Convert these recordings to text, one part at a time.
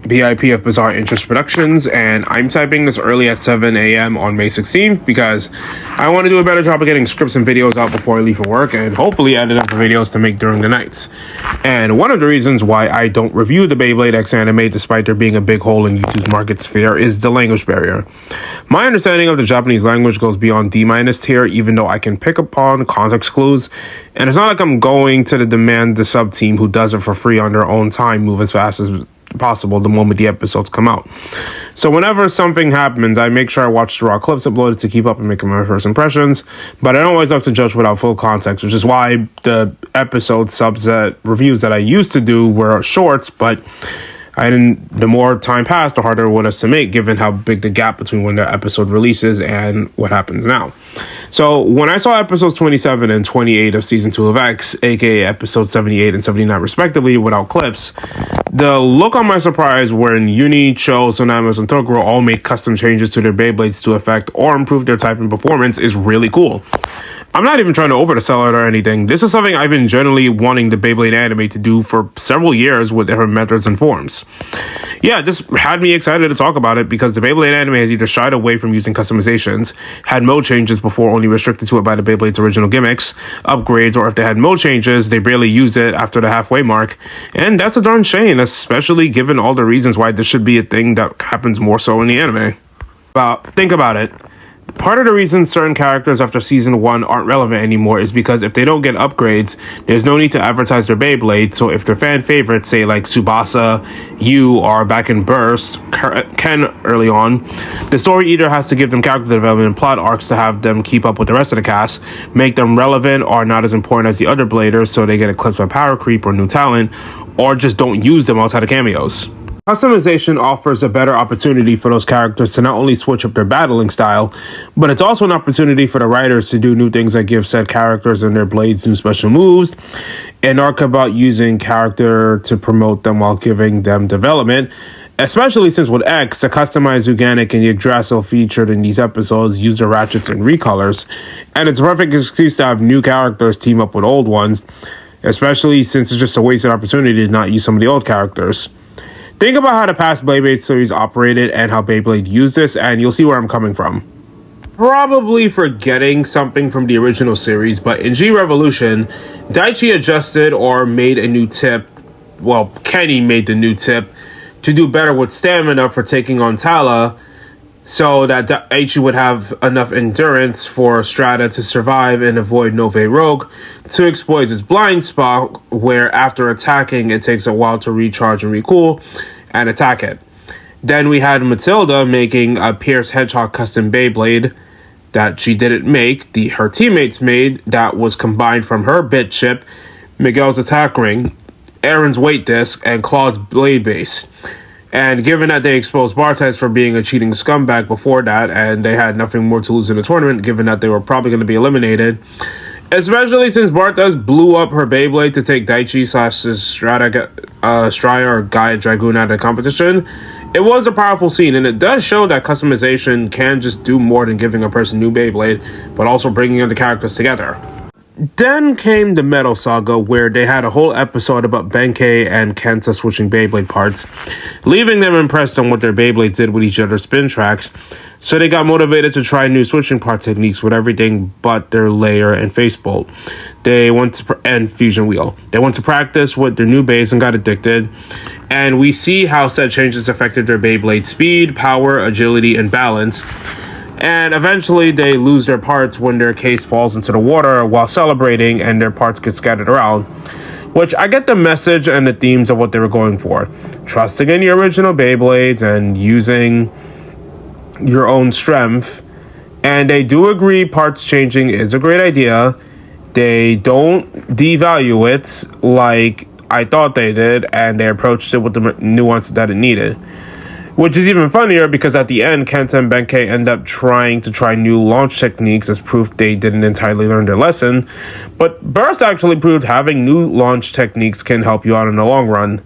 BIP of Bizarre Interest Productions, and I'm typing this early at 7 a.m. on May 16th because I want to do a better job of getting scripts and videos out before I leave for work, and hopefully add enough videos to make during the nights. And one of the reasons why I don't review the Beyblade X anime, despite there being a big hole in YouTube's market sphere, is the language barrier. My understanding of the Japanese language goes beyond D- tier, even though I can pick up on context clues, and it's not like I'm going to demand the sub team who does it for free on their own time move as fast as possible the moment the episodes come out. So whenever something happens, I make sure I watch the raw clips uploaded to keep up and make my first impressions, but I don't always like to judge without full context, which is why the episode subset reviews that I used to do were shorts, but the more time passed, the harder it was to make, given how big the gap between when the episode releases and what happens now. So when I saw episodes 27 and 28 of season 2 of X, aka episodes 78 and 79 respectively, without clips, the look on my surprise when Uni, Cho, Sonamis, and Tokuro all made custom changes to their Beyblades to affect or improve their type and performance is really cool. I'm not even trying to oversell it or anything. This is something I've been generally wanting the Beyblade anime to do for several years with different methods and forms. Yeah, this had me excited to talk about it because the Beyblade anime has either shied away from using customizations, had mode changes before only restricted to it by the Beyblade's original gimmicks, upgrades, or if they had mode changes, they barely used it after the halfway mark. And that's a darn shame, especially given all the reasons why this should be a thing that happens more so in the anime. Think about it. Part of the reason certain characters after season 1 aren't relevant anymore is because if they don't get upgrades, there's no need to advertise their Beyblade. So if they're fan favorites, say like Tsubasa, Yu, or back in Burst, Ken early on, the story either has to give them character development and plot arcs to have them keep up with the rest of the cast, make them relevant or not as important as the other bladers so they get eclipsed by power creep or new talent, or just don't use them outside of cameos. Customization offers a better opportunity for those characters to not only switch up their battling style, but it's also an opportunity for the writers to do new things that give said characters and their blades new special moves, and arc about using character to promote them while giving them development, especially since with X, the customized Zooganic and Yggdrasil featured in these episodes use the ratchets and recolors, and it's a perfect excuse to have new characters team up with old ones, especially since it's just a wasted opportunity to not use some of the old characters. Think about how the past Beyblade series operated and how Beyblade used this, and you'll see where I'm coming from. Probably forgetting something from the original series, but in G Revolution, Daichi adjusted or made a new tip, well, Kenny made the new tip, to do better with stamina for taking on Tala, so that Daichi would have enough endurance for Strata to survive and avoid Nove Rogue, to exploit its blind spot, where after attacking it takes a while to recharge and recool and attack it. Then we had Matilda making a Pierce Hedgehog custom Beyblade that she didn't make, her teammates made, that was combined from her bit chip, Miguel's attack ring, Aaron's weight disc, and Claude's blade base. And given that they exposed Bartez for being a cheating scumbag before that, and they had nothing more to lose in the tournament, given that they were probably going to be eliminated, especially since Bartez blew up her Beyblade to take Daichi / Straya or Gaia Dragoon out of the competition, it was a powerful scene, and it does show that customization can just do more than giving a person new Beyblade, but also bringing the characters together. Then came the Metal Saga, where they had a whole episode about Benkei and Kenta switching Beyblade parts, leaving them impressed on what their Beyblades did with each other's spin tracks, so they got motivated to try new switching part techniques with everything but their layer and face bolt. And fusion wheel. They went to practice with their new base and got addicted, and we see how said changes affected their Beyblade speed, power, agility, and balance. And eventually they lose their parts when their case falls into the water while celebrating and their parts get scattered around. Which I get the message and the themes of what they were going for. Trusting in the original Beyblades and using your own strength. And they do agree parts changing is a great idea. They don't devalue it like I thought they did, and they approached it with the nuance that it needed. Which is even funnier because at the end, Kenta and Benkei end up trying new launch techniques as proof they didn't entirely learn their lesson. But Burst actually proved having new launch techniques can help you out in the long run.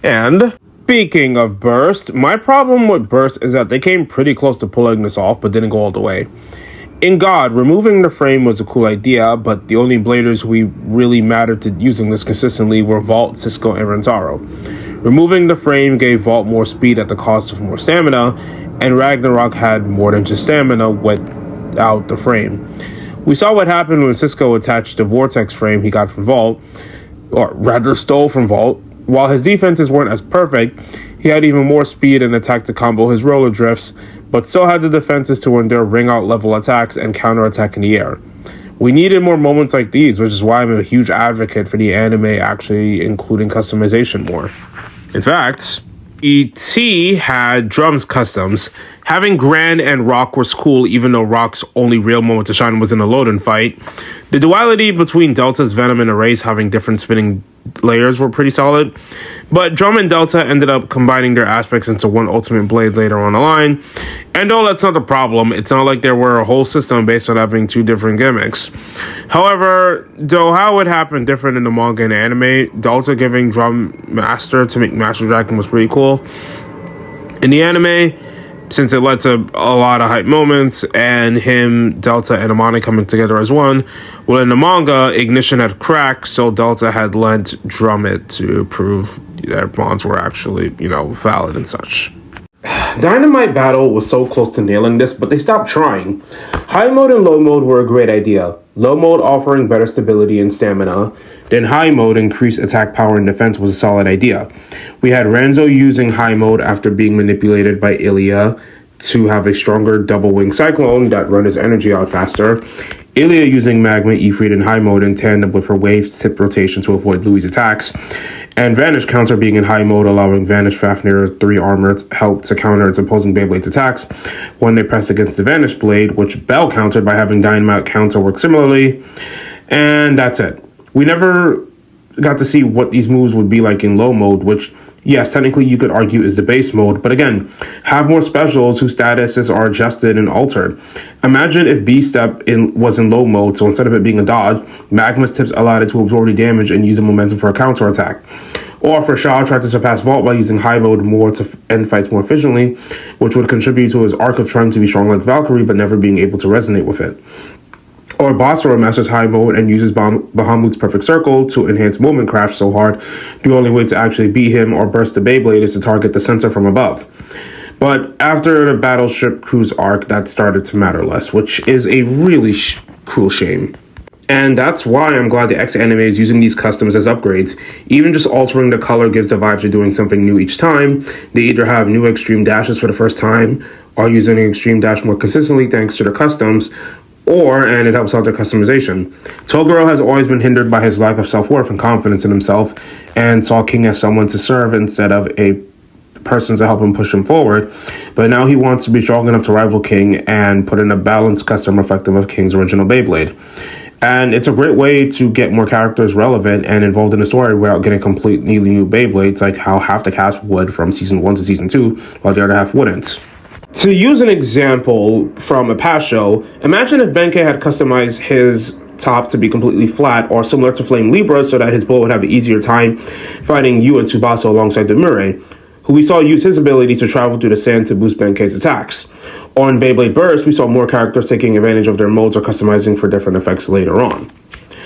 And speaking of Burst, my problem with Burst is that they came pretty close to pulling this off but didn't go all the way. In God, removing the frame was a cool idea, but the only bladers who really mattered to using this consistently were Vault, Cisco, and Rentaro. Removing the frame gave Vault more speed at the cost of more stamina, and Ragnarok had more than just stamina without the frame. We saw what happened when Cisco attached the Vortex frame he got from Vault, or rather stole from Vault. While his defenses weren't as perfect, he had even more speed and attack to combo his roller drifts, but still had the defenses to endure ring-out level attacks and counterattack in the air. We needed more moments like these, which is why I'm a huge advocate for the anime actually including customization more. In fact, E.T. had drums customs. Having Gran and Rock was cool, even though Rock's only real moment to shine was in a Loden fight. The duality between Delta's Venom and Erase having different spinning layers were pretty solid, but Drum and Delta ended up combining their aspects into one ultimate blade later on the line. And though that's not the problem, it's not like there were a whole system based on having two different gimmicks. However, though how it happened different in the manga and anime, Delta giving Drum Master to make Master Dragon was pretty cool. In the anime, since it led to a lot of hype moments, and him, Delta, and Amane coming together as one, well, in the manga, Ignition had cracked, so Delta had lent Drum it to prove their bonds were actually, valid and such. Dynamite Battle was so close to nailing this, but they stopped trying. High mode and low mode were a great idea. Low mode offering better stability and stamina, then high mode increased attack power and defense was a solid idea. We had Ranzo using high mode after being manipulated by Ilya to have a stronger double wing cyclone that run his energy out faster. Ilya using Magma Ifrit in high mode in tandem with her wave tip rotation to avoid Louis' attacks. And Vanish counter being in high mode, allowing Vanish Fafnir 3 armor help to counter its opposing Beyblade's attacks when they pressed against the Vanish Blade, which Bell countered by having Dynamite counter work similarly. And that's it. We never got to see what these moves would be like in low mode, which, yes, technically you could argue is the base mode, but again, have more specials whose statuses are adjusted and altered. Imagine if B-Step was in low mode, so instead of it being a dodge, Magma's tips allowed it to absorb the damage and use the momentum for a counterattack. Or if Rashad tried to surpass Vault by using high mode more to end fights more efficiently, which would contribute to his arc of trying to be strong like Valkyrie but never being able to resonate with it. Or Basra masters high mode and uses Bahamut's perfect circle to enhance moment crash so hard the only way to actually beat him or burst the Beyblade is to target the center from above. But after the Battleship Cruise arc, that started to matter less, which is a really cool shame. And that's why I'm glad the X anime is using these customs as upgrades. Even just altering the color gives the vibes of doing something new each time. They either have new extreme dashes for the first time, or using an extreme dash more consistently thanks to their customs, and it helps out their customization. Toguro has always been hindered by his lack of self-worth and confidence in himself, and saw King as someone to serve instead of a person to help him push him forward. But now he wants to be strong enough to rival King and put in a balanced custom reflective of King's original Beyblade. And it's a great way to get more characters relevant and involved in the story without getting completely new Beyblades, like how half the cast would from Season 1 to Season 2, while the other half wouldn't. To use an example from a past show, imagine if Benkei had customized his top to be completely flat or similar to Flame Libra so that his bullet would have an easier time fighting Yu and Tsubasa alongside the Murray, who we saw use his ability to travel through the sand to boost Benkei's attacks. Or in Beyblade Burst, we saw more characters taking advantage of their modes or customizing for different effects later on.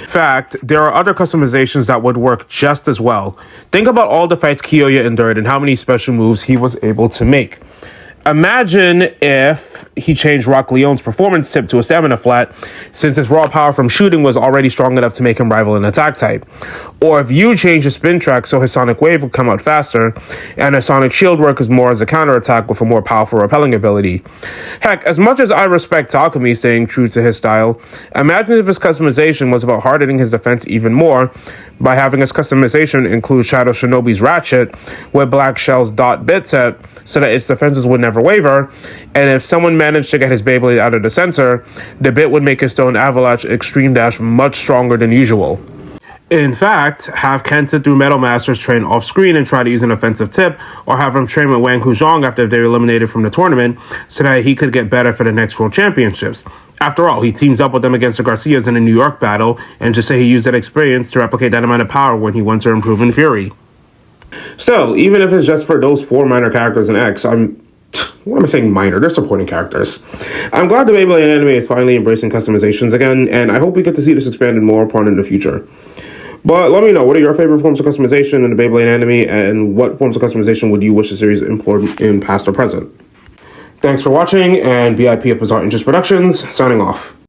In fact, there are other customizations that would work just as well. Think about all the fights Kiyoya endured and how many special moves he was able to make. Imagine if he changed Rock Leone's performance tip to a stamina flat, since his raw power from shooting was already strong enough to make him rival an attack type. Or if you change his spin track so his Sonic Wave would come out faster, and his Sonic Shield works more as a counterattack with a more powerful repelling ability. Heck, as much as I respect Takumi staying true to his style, imagine if his customization was about hardening his defense even more, by having his customization include Shadow Shinobi's Ratchet with Black Shell's dot bit set so that its defenses would never waver, and if someone managed to get his Beyblade out of the sensor, the bit would make his Stone Avalanche Extreme Dash much stronger than usual. In fact, have Kenta through Metal Masters train off-screen and try to use an offensive tip, or have him train with Wang Huzhong after they're eliminated from the tournament so that he could get better for the next World Championships. After all, he teams up with them against the Garcias in a New York battle, and just say he used that experience to replicate that amount of power when he went to improve in Fury. Still, even if it's just for those 4 minor characters in X, what am I saying minor? They're supporting characters. I'm glad the Beyblade anime is finally embracing customizations again, and I hope we get to see this expanded more upon in the future. But let me know, what are your favorite forms of customization in the Beyblade anime, and what forms of customization would you wish the series implored in past or present? Thanks for watching, and BIP of Bizarre Interest Productions, signing off.